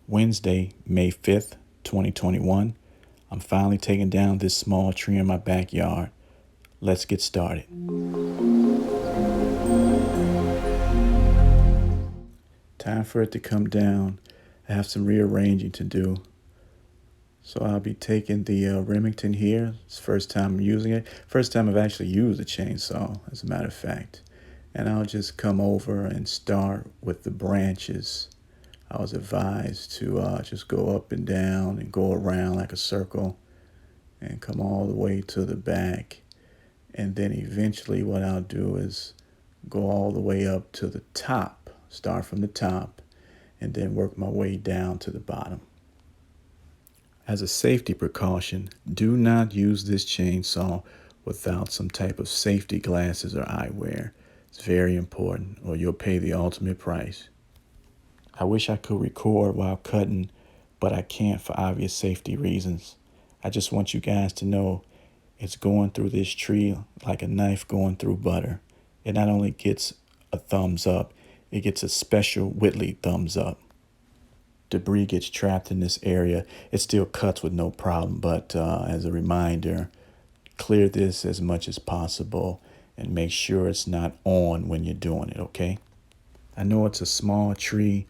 Wednesday, May 5th, 2021. I'm finally taking down this small tree in my backyard. Let's get started. Time for it to come down. I have some rearranging to do. So I'll be taking the Remington here. It's the first time I'm using it. First time I've actually used a chainsaw, as a matter of fact. And I'll just come over and start with the branches. I was advised to just go up and down and go around like a circle and come all the way to the back. And then eventually what I'll do is go all the way up to the top, start from the top, and then work my way down to the bottom. As a safety precaution, do not use this chainsaw without some type of safety glasses or eyewear. It's very important, or you'll pay the ultimate price. I wish I could record while cutting, but I can't for obvious safety reasons. I just want you guys to know it's going through this tree like a knife going through butter. It not only gets a thumbs up, it gets a special Whitley thumbs up. Debris gets trapped in this area. It still cuts with no problem, but as a reminder, clear this as much as possible and make sure it's not on when you're doing it, okay? I know it's a small tree,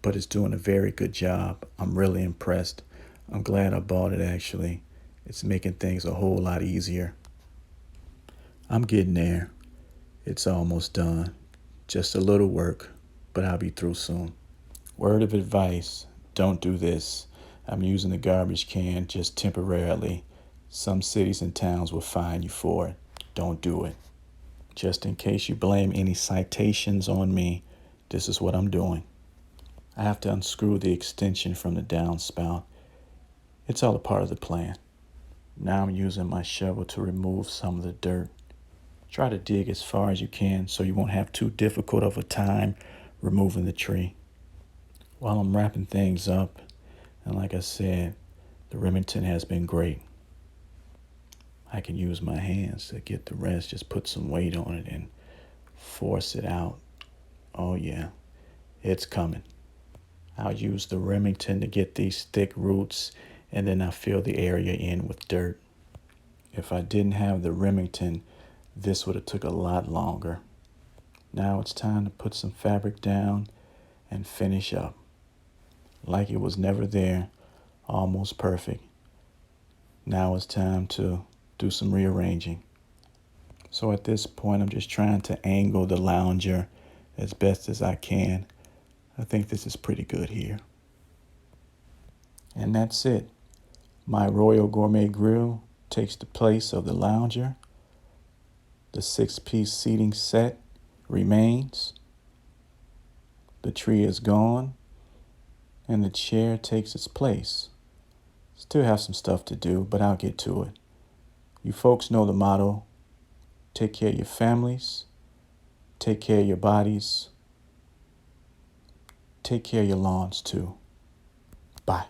but it's doing a very good job. I'm really impressed. I'm glad I bought it, actually. It's making things a whole lot easier. I'm getting there. It's almost done. Just a little work, but I'll be through soon. Word of advice, don't do this. I'm using the garbage can just temporarily. Some cities and towns will fine you for it. Don't do it. Just in case you blame any citations on me, this is what I'm doing. I have to unscrew the extension from the downspout. It's all a part of the plan. Now I'm using my shovel to remove some of the dirt. Try to dig as far as you can so you won't have too difficult of a time removing the tree. While I'm wrapping things up, and like I said, the Remington has been great. I can use my hands to get the rest, just put some weight on it and force it out. Oh yeah, it's coming. I'll use the Remington to get these thick roots, and then I fill the area in with dirt. If I didn't have the Remington, this would have took a lot longer. Now it's time to put some fabric down and finish up. Like it was never there, almost perfect. Now it's time to do some rearranging. So at this point, I'm just trying to angle the lounger as best as I can. I think this is pretty good here. And that's it. My Royal Gourmet Grill takes the place of the lounger. The 6-piece seating set remains. The tree is gone, and the chair takes its place. Still have some stuff to do, but I'll get to it. You folks know the motto: take care of your families, take care of your bodies, take care of your lawns too. Bye.